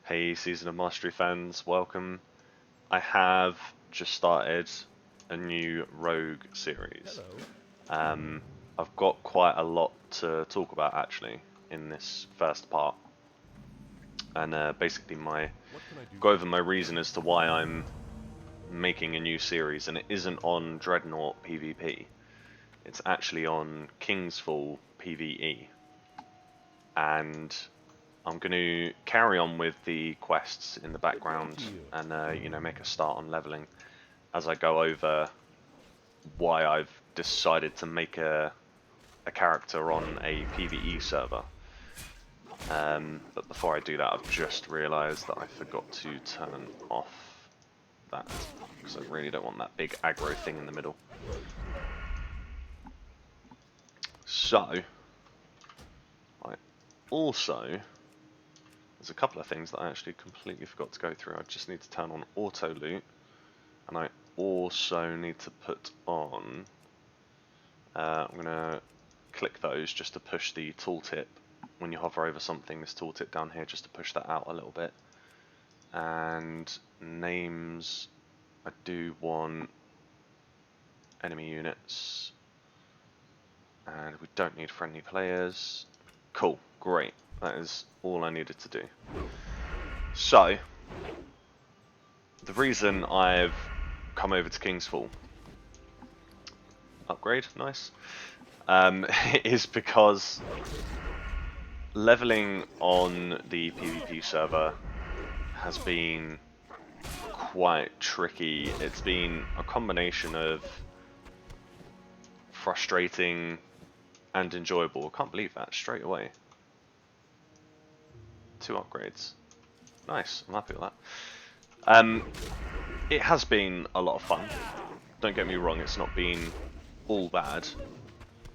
Hey, Season of Mastery fans, welcome. I have just started a new Rogue series. I've got quite a lot to talk about actually in this first part, and basically go over my reason as to why I'm making a new series, and it isn't on Dreadnought PvP. It's actually on Kingsfall PvE, and I'm going to carry on with the quests in the background and you know, make a start on leveling as I go over why I've decided to make a character on a PvE server. But before I do that, I've just realised that I forgot to turn off that, because I really don't want that big aggro thing in the middle. So, I also... there's a couple of things that I actually completely forgot to go through. I just need to turn on auto loot, and I also need to put on, I'm going to click those just to push the tooltip. When you hover over something, this tooltip down here, just to push that out a little bit. And names, I do want enemy units, and we don't need friendly players. Cool, great. That is all I needed to do. So, the reason I've come over to Kingsfall, upgrade, nice, is because leveling on the PvP server has been quite tricky. It's been a combination of frustrating and enjoyable. I can't believe that, straight away. 2 upgrades. Nice, I'm happy with that. It has been a lot of fun. Don't get me wrong, it's not been all bad.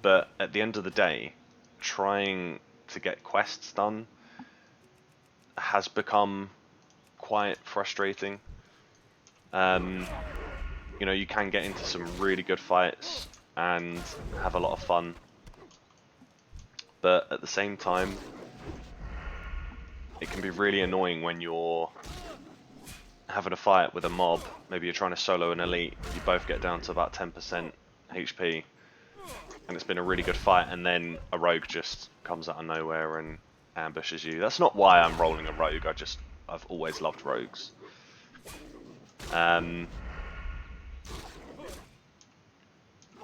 But at the end of the day, trying to get quests done has become quite frustrating. You know, you can get into some really good fights and have a lot of fun. But at the same time, it can be really annoying when you're having a fight with a mob. Maybe you're trying to solo an elite, you both get down to about 10% HP, and it's been a really good fight, and then a rogue just comes out of nowhere and ambushes you. That's not why I'm rolling a rogue, I've always loved rogues.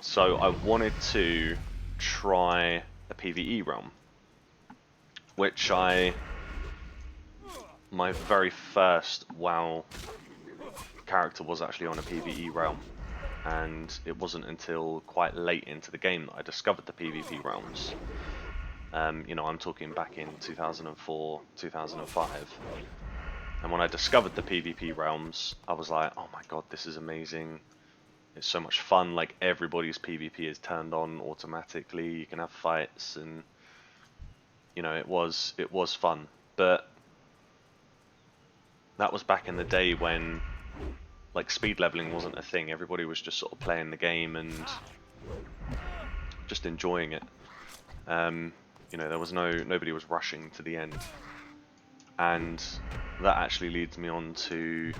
So I wanted to try a PvE realm, which my very first WoW character was actually on a PvE realm, and it wasn't until quite late into the game that I discovered the PvP realms. You know, I'm talking back in 2004, 2005. And when I discovered the PvP realms, I was like, oh my god, this is amazing. It's so much fun, like everybody's PvP is turned on automatically, you can have fights, and you know, it was fun. But that was back in the day when like speed leveling wasn't a thing. Everybody was just sort of playing the game and just enjoying it. You know, there was nobody was rushing to the end. And that actually leads me on to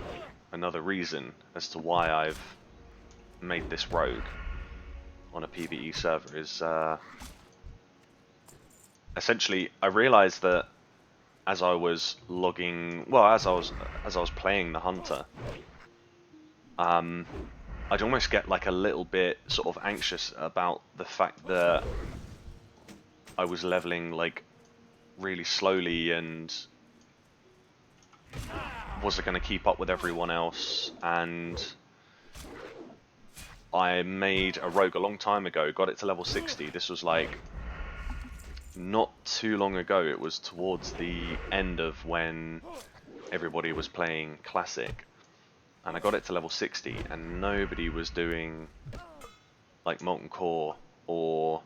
another reason as to why I've made this rogue on a PvE server is essentially I realized that as I was logging, well, as I was playing the hunter, I'd almost get like a little bit sort of anxious about the fact that I was leveling like really slowly and wasn't going to keep up with everyone else. And I made a rogue a long time ago, got it to level 60. This was like not too long ago. It was towards the end of when everybody was playing Classic, and I got it to level 60, and nobody was doing like Molten Core or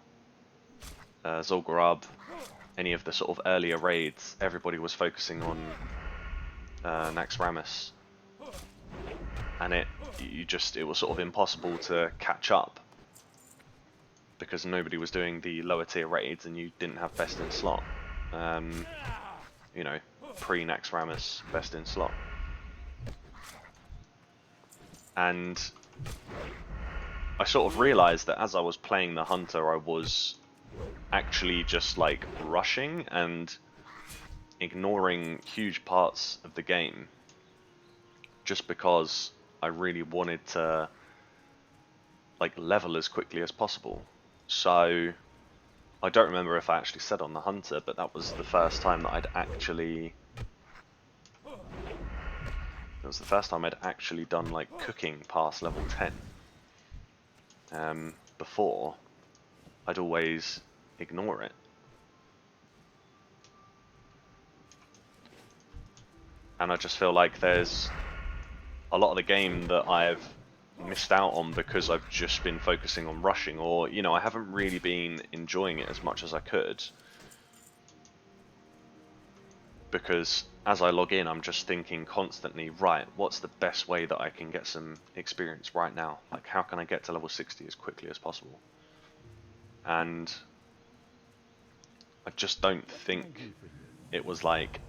Zul'Gurub, any of the sort of earlier raids. Everybody was focusing on Naxxramas, and it was sort of impossible to catch up because nobody was doing the lower tier raids and you didn't have best in slot. You know, pre-Naxxramas best in slot. And I sort of realised that as I was playing the Hunter, I was actually just like rushing and ignoring huge parts of the game just because I really wanted to like level as quickly as possible. So I don't remember if I actually said on the Hunter, but that was the first time that I'd actually done like cooking past level 10. Before, I'd always ignore it. And I just feel like there's a lot of the game that I've missed out on because I've just been focusing on rushing, or, you know, I haven't really been enjoying it as much as I could. Because as I log in, I'm just thinking constantly, right, what's the best way that I can get some experience right now? Like, how can I get to level 60 as quickly as possible? And I just don't think it was like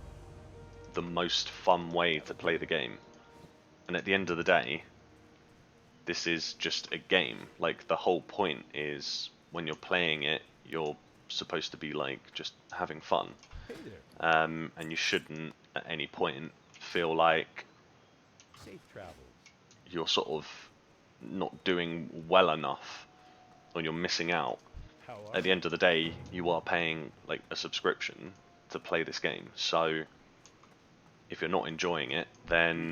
the most fun way to play the game. And at the end of the day, this is just a game. Like, the whole point is when you're playing it, you're supposed to be like just having fun. And you shouldn't at any point feel like you're sort of not doing well enough or you're missing out. At the end of the day, you are paying like a subscription to play this game. So if you're not enjoying it, then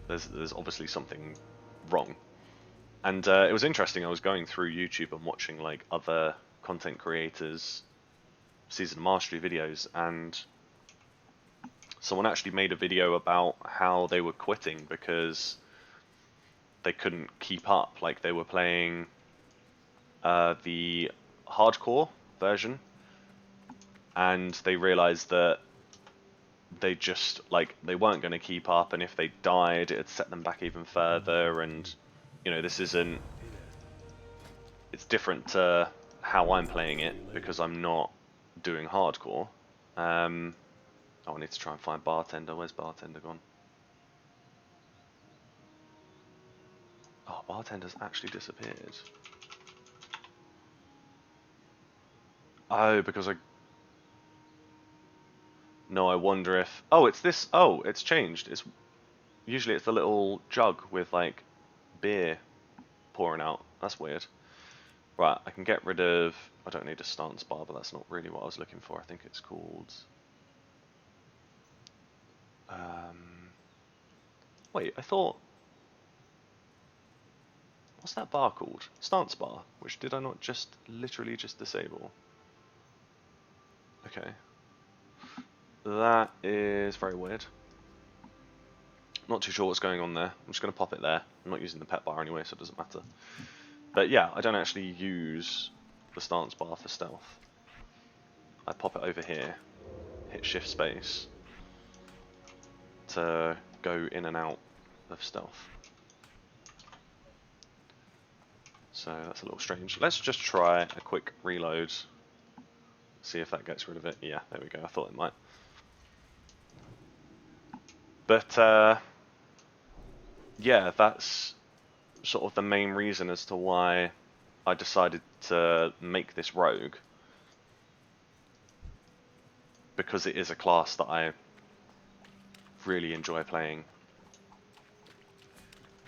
there's obviously something wrong. And it was interesting. I was going through YouTube and watching like other content creators' season mastery videos, and someone actually made a video about how they were quitting because they couldn't keep up. Like, they were playing the hardcore version, and they realized that they just they weren't going to keep up, and if they died, it'd set them back even further. And you know, it's different to how I'm playing it because I'm not doing hardcore. Oh, I need to try and find Bartender. Where's Bartender gone? Oh, Bartender's actually disappeared. Oh, because No, I wonder if... Oh, it's this... Oh, it's changed. Usually it's the little jug with, like, beer pouring out. That's weird. Right, I can get rid of... I don't need a stance bar, but that's not really what I was looking for. I think it's called... Wait, I thought... What's that bar called? Stance bar, which did I not just literally just disable? Okay. That is very weird. Not too sure what's going on there. I'm just going to pop it there. I'm not using the pet bar anyway, so it doesn't matter. But yeah, I don't actually use the stance bar for stealth. I pop it over here, hit shift space to go in and out of stealth. So that's a little strange. Let's just try a quick reload. See if that gets rid of it. Yeah, there we go. I thought it might. But yeah, that's sort of the main reason as to why I decided to make this rogue. Because it is a class that I really enjoy playing.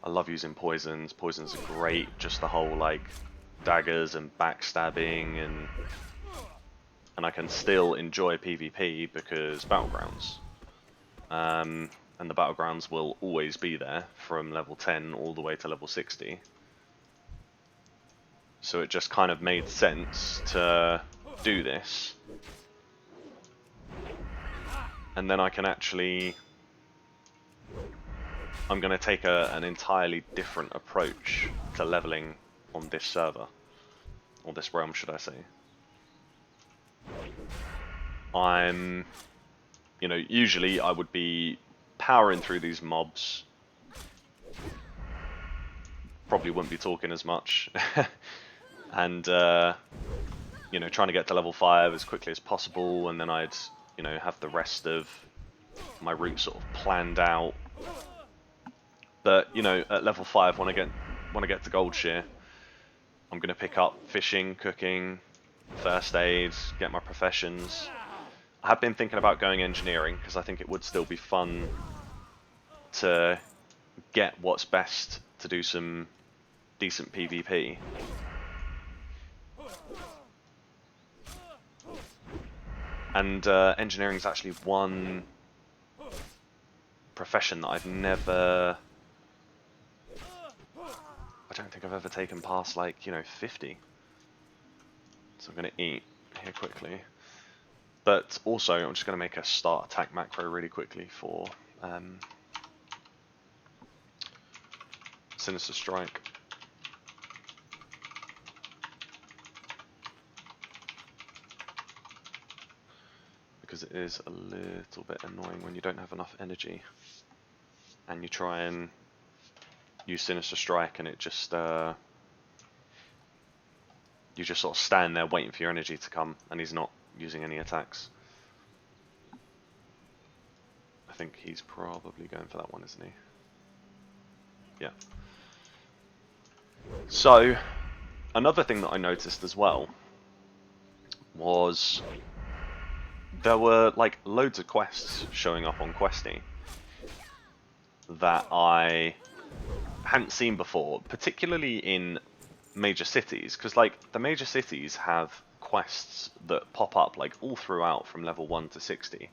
I love using poisons. Poisons are great. Just the whole like daggers and backstabbing, and I can still enjoy PvP because battlegrounds. And the battlegrounds will always be there from level 10 all the way to level 60. So it just kind of made sense to do this. And then I can actually... I'm going to take an entirely different approach to leveling on this server. Or this realm, should I say. You know, usually I would be powering through these mobs. Probably wouldn't be talking as much. And you know, trying to get to level 5 as quickly as possible, and then I'd, you know, have the rest of my route sort of planned out. But, you know, at level 5, when I get to Gold Shear, I'm going to pick up fishing, cooking, first aid, get my professions. I have been thinking about going engineering, because I think it would still be fun to get what's best to do some decent PvP. And engineering is actually one profession that I've never... I don't think I've ever taken past, like, you know, 50. So I'm going to eat here quickly. But also, I'm just going to make a start attack macro really quickly for Sinister Strike. Because it is a little bit annoying when you don't have enough energy and you try and use Sinister Strike and it just you just sort of stand there waiting for your energy to come and he's not using any attacks. I think he's probably going for that one, isn't he? Yeah. So another thing that I noticed as well was there were like loads of quests showing up on Questy that I hadn't seen before, particularly in major cities, because like the major cities have quests that pop up like all throughout from level 1 to 60,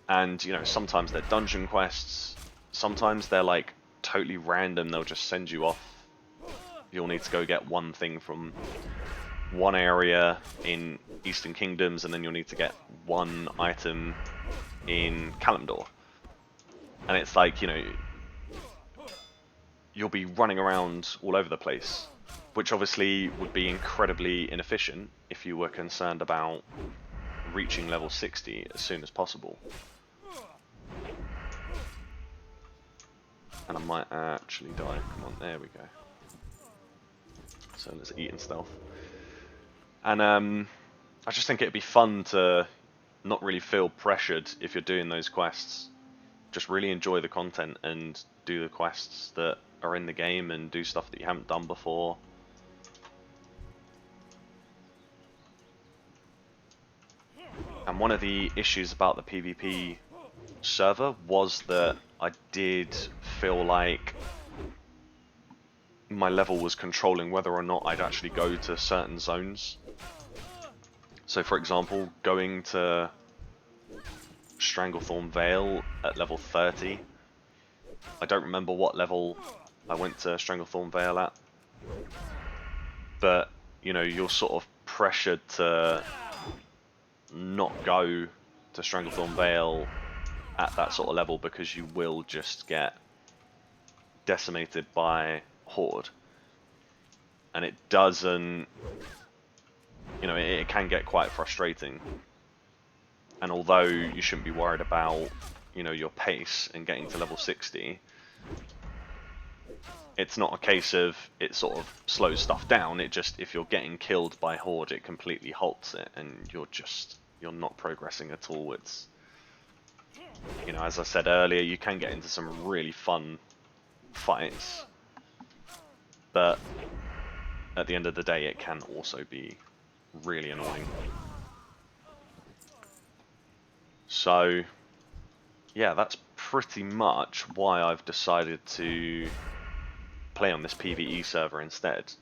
and you know, sometimes they're dungeon quests, sometimes they're like totally random, they'll just send you off, you'll need to go get one thing from one area in Eastern Kingdoms, and then you'll need to get one item in Kalimdor. And it's like, you know, you'll be running around all over the place, which obviously would be incredibly inefficient if you were concerned about reaching level 60 as soon as possible. And I might actually die. Come on, there we go. So let's eat in stealth. And I just think it'd be fun to not really feel pressured if you're doing those quests. Just really enjoy the content and do the quests that are in the game and do stuff that you haven't done before. And one of the issues about the PvP server was that I did feel like my level was controlling whether or not I'd actually go to certain zones. So for example, going to Stranglethorn Vale at level 30, I don't remember what level I went to Stranglethorn Vale at, but you know, you're sort of pressured to not go to Stranglethorn Vale at that sort of level because you will just get decimated by Horde. And it doesn't, you know, it can get quite frustrating. And although you shouldn't be worried about, you know, your pace and getting to level 60, it's not a case of it sort of slows stuff down. It just, if you're getting killed by Horde, it completely halts it, and you're not progressing at all. It's, you know, as I said earlier, you can get into some really fun fights, but at the end of the day, it can also be really annoying. So, yeah, that's pretty much why I've decided to play on this PvE server instead.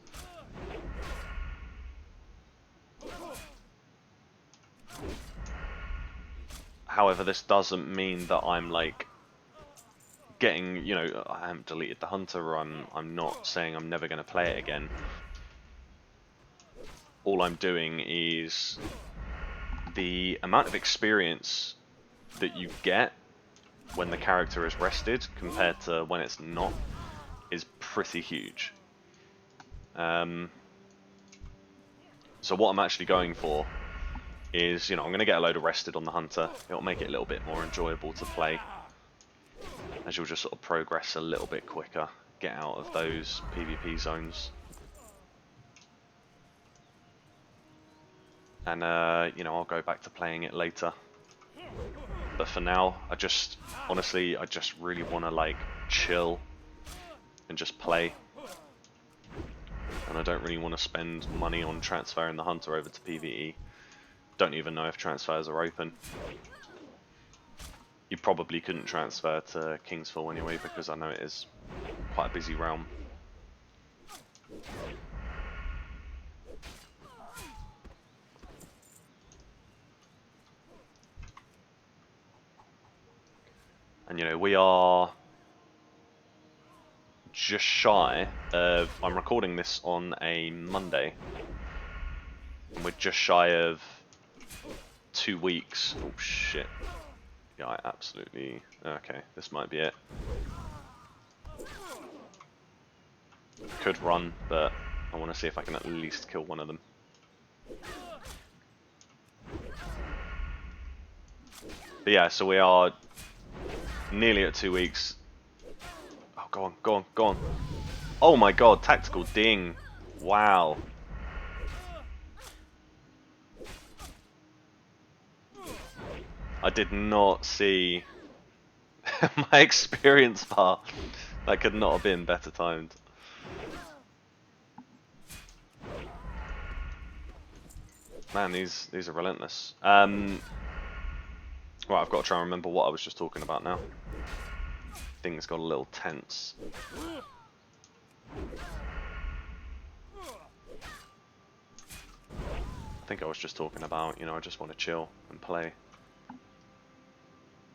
However, this doesn't mean that I'm like getting, you know, I haven't deleted the Hunter, or I'm not saying I'm never going to play it again. All I'm doing is the amount of experience that you get when the character is rested compared to when it's not is pretty huge. So what I'm actually going for is, you know, I'm going to get a load of rested on the Hunter. It'll make it a little bit more enjoyable to play, as you'll just sort of progress a little bit quicker, get out of those PvP zones. and you know, I'll go back to playing it later. But for now, honestly, I just really want to like chill and just play. And I don't really want to spend money on transferring the hunter over to PvE. Don't even know if transfers are open. You probably couldn't transfer to Kingsfall anyway, because I know it is quite a busy realm. And you know, we are just shy of, I'm recording this on a Monday, and we're just shy of 2 weeks. Oh shit. Yeah, I absolutely, okay, this might be it. Could run, but I want to see if I can at least kill one of them. But yeah, so we are nearly at 2 weeks. Oh, go on, go on, go on. Oh my god, tactical ding. Wow. I did not see my experience bar. That could not have been better timed. Man, these are relentless. Right, I've got to try and remember what I was just talking about now. Things got a little tense. I think I was just talking about, you know, I just want to chill and play.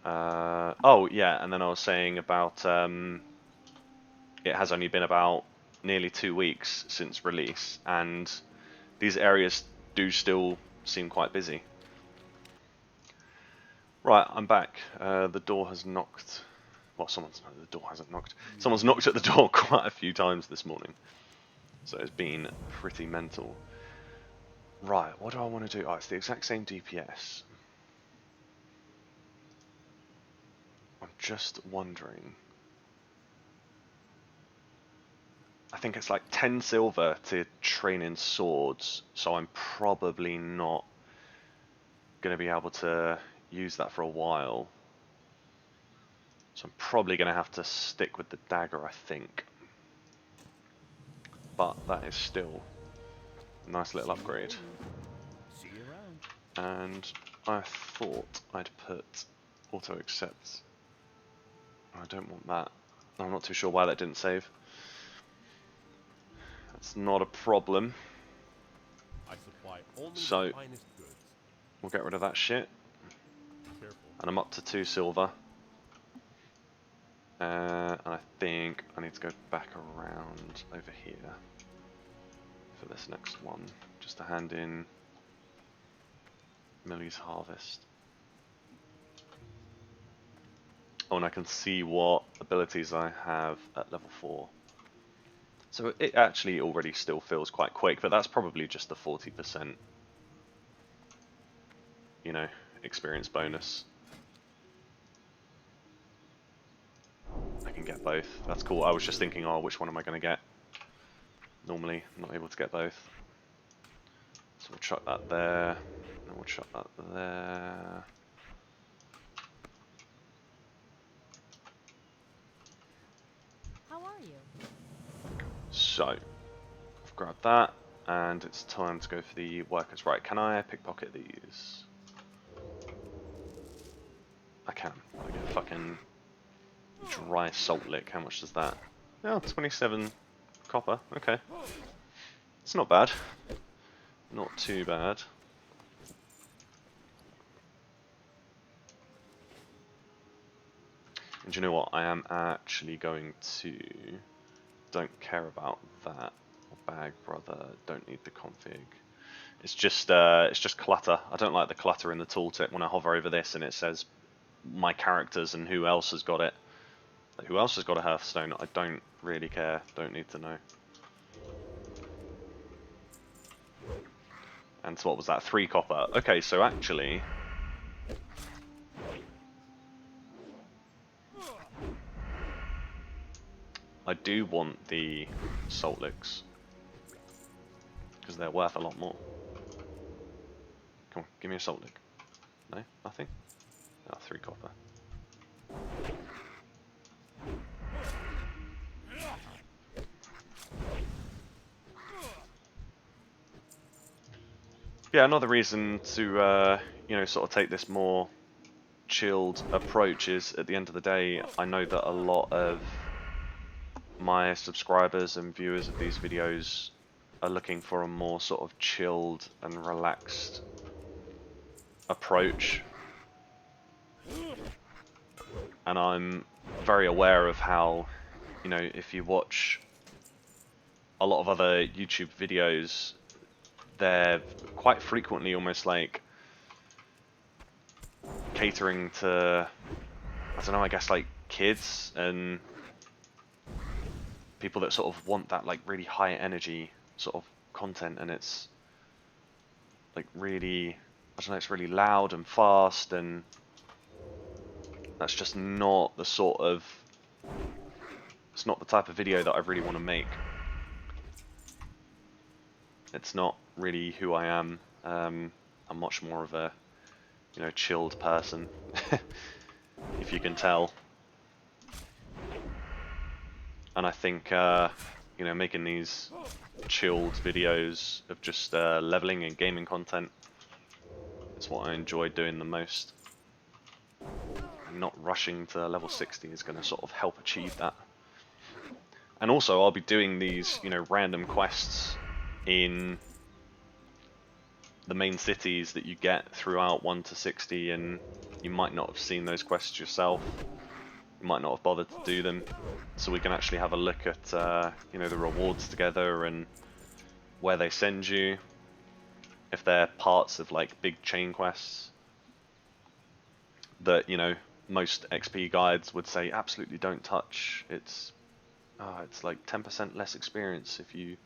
Oh yeah, and then I was saying about it has only been about nearly 2 weeks since release, and these areas do still seem quite busy. Right, I'm back. The door has knocked. Well, the door hasn't knocked. Someone's knocked at the door quite a few times this morning, so it's been pretty mental. Right, what do I want to do? Oh, it's the exact same DPS. I'm just wondering. I think it's like 10 silver to train in swords, so I'm probably not going to be able to use that for a while. So I'm probably going to have to stick with the dagger, I think. But that is still a nice little upgrade. And I thought I'd put auto accept. I don't want that. I'm not too sure why that didn't save. That's not a problem. So we'll get rid of that shit. And I'm up to 2 silver. And I think I need to go back around over here for this next one, just to hand in Millie's Harvest. Oh, and I can see what abilities I have at level 4. So it actually already still feels quite quick, but that's probably just the 40%, you know, experience bonus. I can get both. That's cool. I was just thinking, oh, which one am I going to get? Normally, I'm not able to get both. So we'll chuck that there, and we'll chuck that there. How are you? So, I've grabbed that, and it's time to go for the workers. Right, can I pickpocket these? I can. I get a fucking dry salt lick. How much does that? Oh, 27 copper. Okay. It's not bad. Not too bad. And do you know what? I am actually going to... Don't care about that. Bag, brother. Don't need the config. It's just clutter. I don't like the clutter in the tooltip when I hover over this and it says my characters and who else has got it. Like, who else has got a Hearthstone? I don't really care. Don't need to know. And so what was that? 3 copper. Okay, so actually... I do want the salt licks, because they're worth a lot more. Come on, give me a salt lick. No, nothing? Oh, 3 copper. Yeah, another reason to, you know, sort of take this more chilled approach is at the end of the day, I know that a lot of my subscribers and viewers of these videos are looking for a more sort of chilled and relaxed approach. And I'm very aware of how, you know, if you watch a lot of other YouTube videos, they're quite frequently almost like catering to, I don't know, I guess like kids and people that sort of want that like really high energy sort of content, and it's like really, I don't know, it's really loud and fast, and that's just not the sort of, it's not the type of video that I really want to make. It's not really who I am. I'm much more of a, you know, chilled person, if you can tell. And I think, you know, making these chilled videos of just leveling and gaming content is what I enjoy doing the most. And not rushing to level 60 is going to sort of help achieve that. And also, I'll be doing these, you know, random quests in the main cities that you get throughout 1 to 60, and you might not have seen those quests yourself. You might not have bothered to do them, so we can actually have a look at you know, the rewards together and where they send you, if they're parts of like big chain quests that, you know, most XP guides would say absolutely don't touch. It's like 10% less experience if you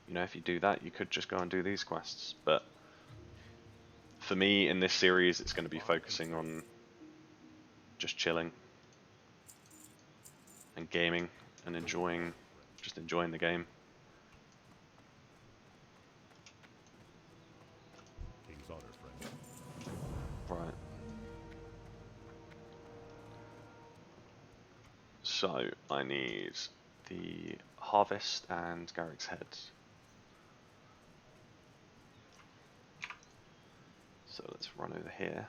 know, if you do that. You could just go and do these quests. But for me in this series, it's going to be focusing on just chilling and gaming and enjoying the game. Right. So I need the harvest and Garrick's head. So let's run over here.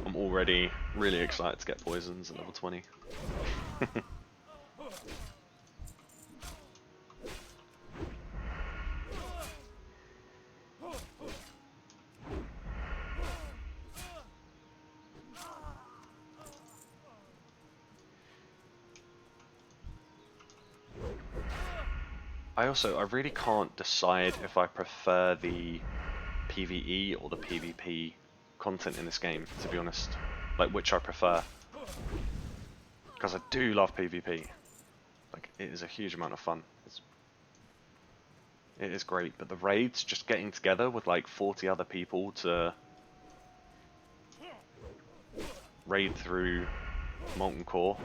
I'm already really excited to get poisons at level 20. I really can't decide if I prefer the PvE or the PvP content in this game, to be honest. Like, which I prefer. Because I do love PvP. Like, it is a huge amount of fun. It is great, but the raids, just getting together with like 40 other people to raid through Molten Core.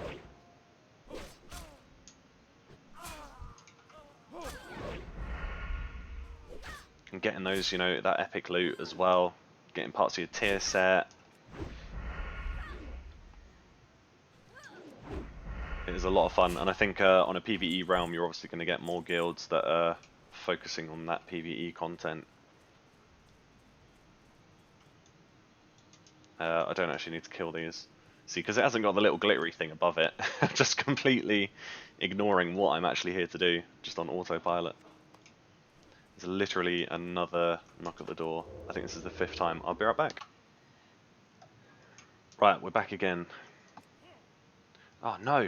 And getting those, you know, that epic loot as well. Getting parts of your tier set. It is a lot of fun, and I think on a PvE realm you're obviously going to get more guilds that are focusing on that PvE content. I don't actually need to kill these. See, because it hasn't got the little glittery thing above it. Just completely ignoring what I'm actually here to do, just on autopilot. There's literally another knock at the door. I think this is the 5th time. I'll be right back. Right, we're back again. Oh no!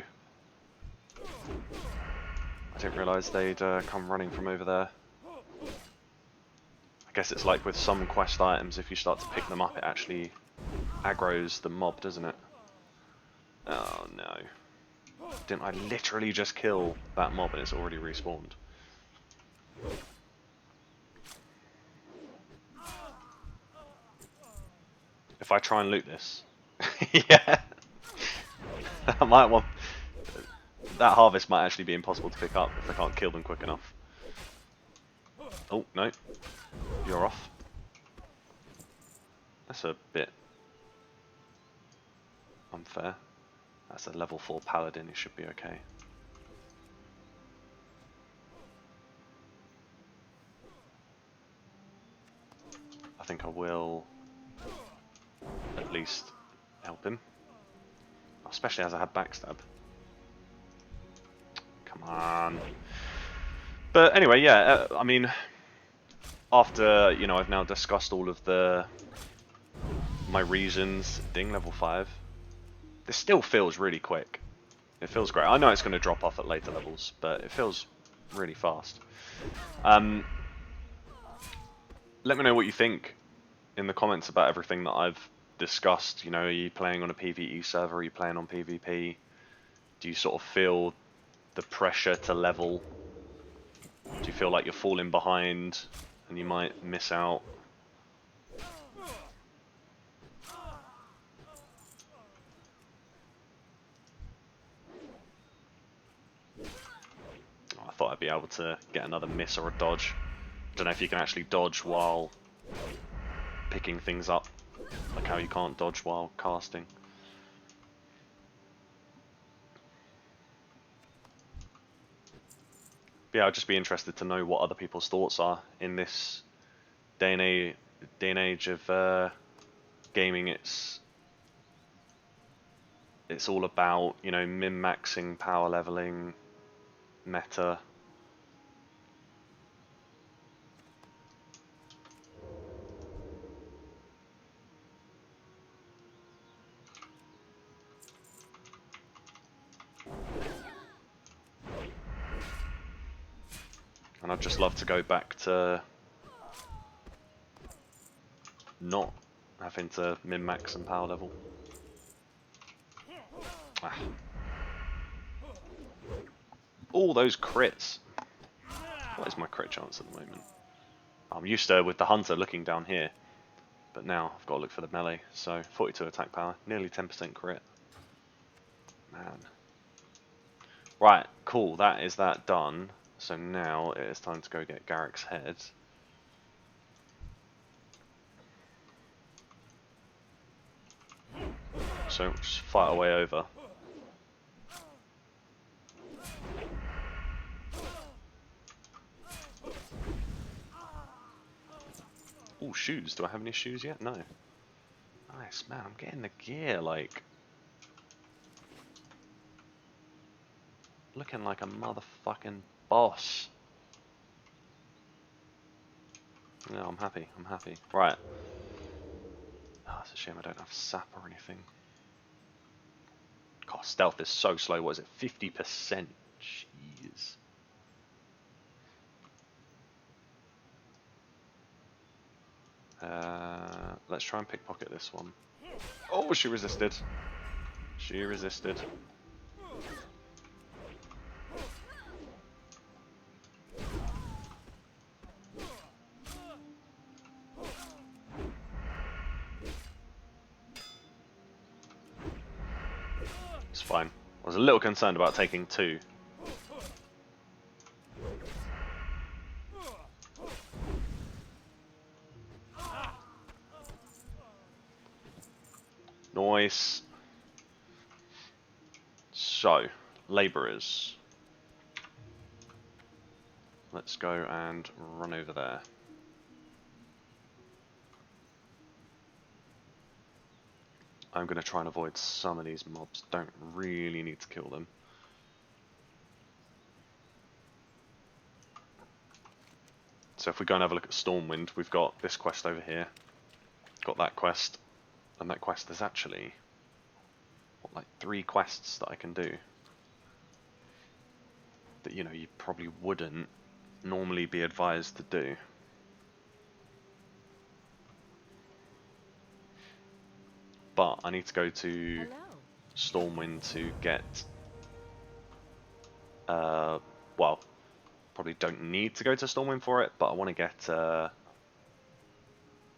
I didn't realise they'd come running from over there. I guess it's like with some quest items, if you start to pick them up, it actually aggroes the mob, doesn't it? Oh no. Didn't I literally just kill that mob and it's already respawned? If I try and loot this, yeah, I might want that harvest might actually be impossible to pick up if I can't kill them quick enough. Oh no, you're off. That's a bit unfair. That's a level 4 paladin. It should be okay. I think I will at least help him, especially as I had backstab. Come on. But anyway, yeah, I mean, after, you know, I've now discussed all of my reasons being level 5, this still feels really quick. It feels great. I know it's going to drop off at later levels, but it feels really fast. Let me know what you think in the comments about everything that I've discussed. You know, are you playing on a PvE server? Are you playing on PvP? Do you sort of feel the pressure to level? Do you feel like you're falling behind and you might miss out? Oh, I thought I'd be able to get another miss or a dodge. Don't know if you can actually dodge while picking things up, like how you can't dodge while casting. But yeah, I'd just be interested to know what other people's thoughts are in this day and age of gaming. It's all about, you know, min-maxing, power leveling, meta. And I'd just love to go back to not having to min-max and power level. Ah. All those crits. What is my crit chance at the moment? I'm used to, with the hunter, looking down here. But now I've got to look for the melee. So 42 attack power, nearly 10% crit. Man. Right, cool. That is that done. So now it is time to go get Garrick's head. So just fight our way over. Oh, shoes. Do I have any shoes yet? No. Nice, man. I'm getting the gear, like... looking like a motherfucking boss. No, I'm happy. I'm happy. Right. Oh, it's a shame I don't have sap or anything. God, stealth is so slow. What is it? 50%? Jeez. Let's try and pickpocket this one. Oh, she resisted. She resisted. It's fine. I was a little concerned about taking 2. Nice. So, labourers. Let's go and run over there. I'm going to try and avoid some of these mobs. Don't really need to kill them. So if we go and have a look at Stormwind, we've got this quest over here. Got that quest. And that quest is actually... what, like 3 quests that I can do. That, you know, you probably wouldn't normally be advised to do. But I need to go to Hello. Stormwind to get well, probably don't need to go to Stormwind for it, but I want to get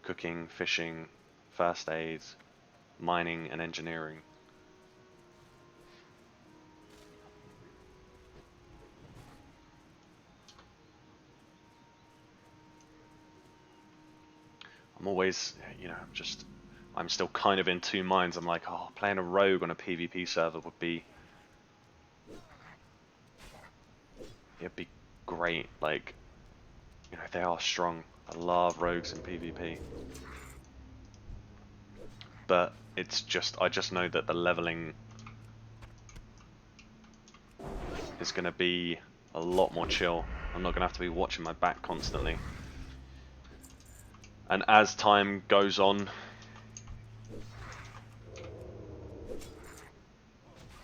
cooking, fishing, first aid, mining, and engineering. I'm always, you know, I'm still kind of in two minds. I'm like, oh, playing a rogue on a PvP server would be, it'd be great. Like, you know, they are strong. I love rogues in PvP. But it's just, I just know that the leveling is going to be a lot more chill. I'm not going to have to be watching my back constantly. And as time goes on,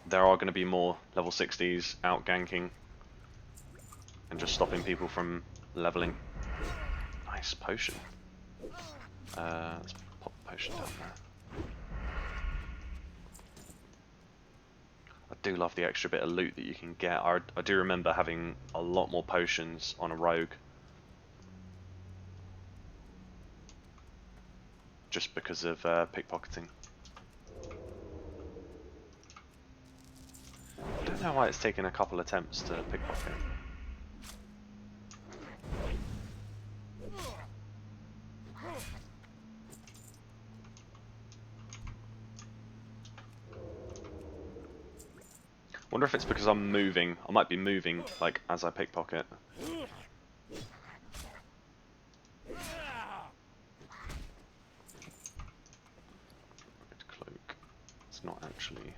there are going to be more level 60s out ganking and just stopping people from leveling. Nice potion. Let's pop the potion down there. I do love the extra bit of loot that you can get. I do remember having a lot more potions on a rogue. Just because of pickpocketing. I don't know why it's taken a couple attempts to pickpocket. Wonder if it's because I'm moving. I might be moving, like, as I pickpocket. Cloak. It's not actually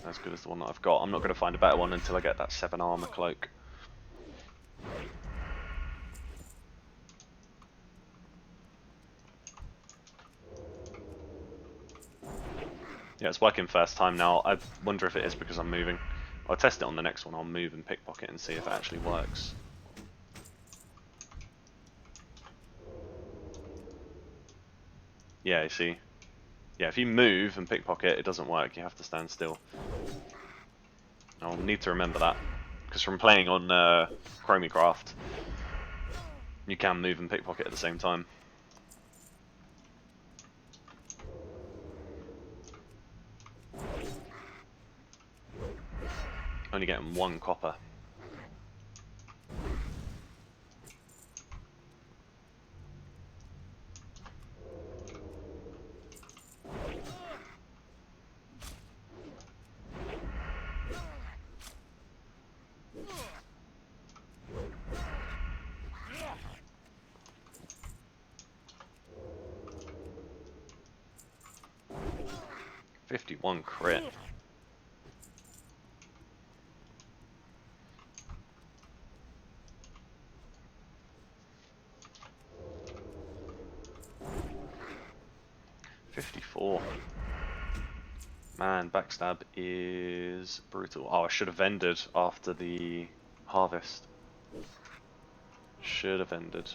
as good as the one that I've got. I'm not going to find a better one until I get that 7 armor cloak. Yeah, it's working first time now. I wonder if it is because I'm moving. I'll test it on the next one. I'll move and pickpocket and see if it actually works. Yeah, you see. Yeah, if you move and pickpocket, it doesn't work. You have to stand still. I'll need to remember that. Because from playing on Chromicraft, you can move and pickpocket at the same time. Only getting 1 copper. '51 crit. '54. Man, backstab is brutal. Oh, I should have ended after the harvest. Should have ended.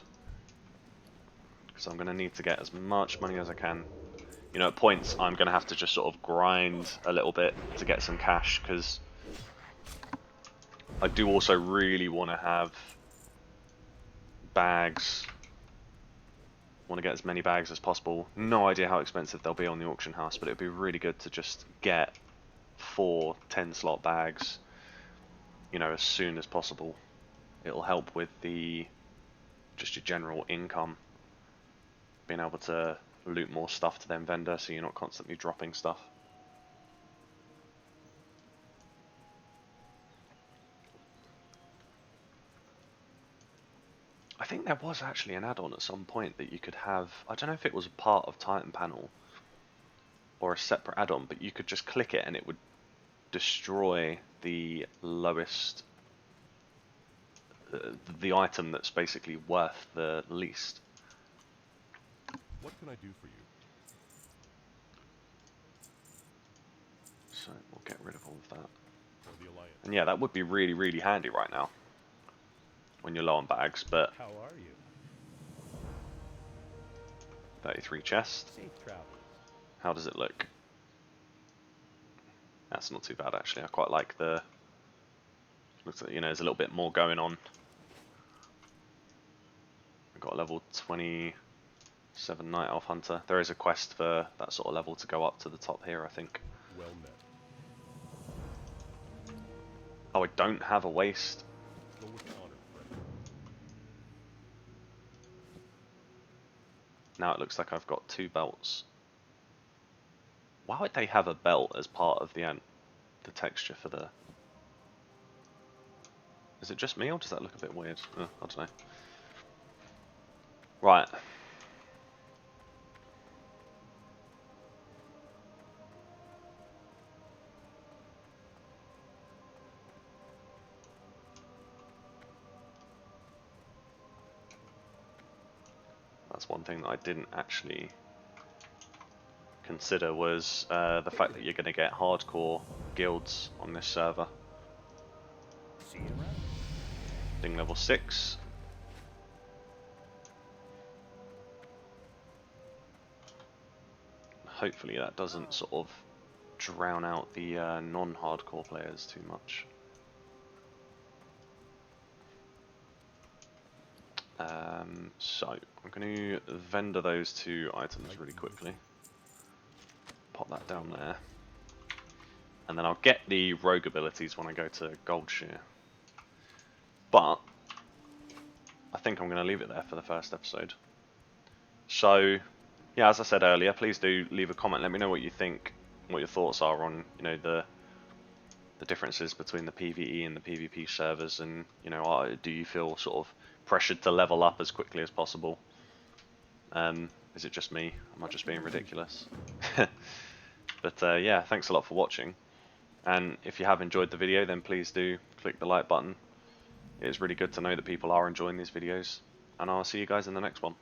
Because I'm going to need to get as much money as I can. You know, at points I'm going to have to just sort of grind a little bit to get some cash, because I do also really want to have bags. Want to get as many bags as possible. No idea how expensive they'll be on the auction house, but it would be really good to just get 4 10-slot bags, you know, as soon as possible. It'll help with just your general income, being able to loot more stuff to them vendor, so you're not constantly dropping stuff. I think there was actually an add-on at some point that you could have. I don't know if it was a part of Titan Panel or a separate add-on, but you could just click it and it would destroy the lowest, the item that's basically worth the least. What can I do for you? So we'll get rid of all of that. For the Alliance. And yeah, that would be really, really handy right now when you're low on bags, but How are you? 33 chests. Safe travels. How does it look? That's not too bad actually. I quite like the. Looks like, you know, there's a little bit more going on. We've got a level 27 Night Elf Hunter. There is a quest for that sort of level to go up to the top here, I think. Well met. Oh, I don't have a waist. Go with honor, friend. Now it looks like I've got 2 belts. Why would they have a belt as part of the texture for the... Is it just me, or does that look a bit weird? I don't know. Right. That's one thing that I didn't actually consider was the fact that you're going to get hardcore guilds on this server. See you around. Thing level 6. Hopefully that doesn't sort of drown out the non-hardcore players too much. So I'm going to vendor those 2 items really quickly. Pop that down there. And then I'll get the rogue abilities when I go to Goldshear. But I think I'm going to leave it there for the first episode. So yeah, as I said earlier, please do leave a comment. Let me know what you think, what your thoughts are on, you know, the differences between the PvE and the PvP servers, and you know, do you feel sort of pressured to level up as quickly as possible? Is it just me? Am I just being ridiculous? But yeah, thanks a lot for watching. And if you have enjoyed the video, then please do click the like button. It's really good to know that people are enjoying these videos. And I'll see you guys in the next one.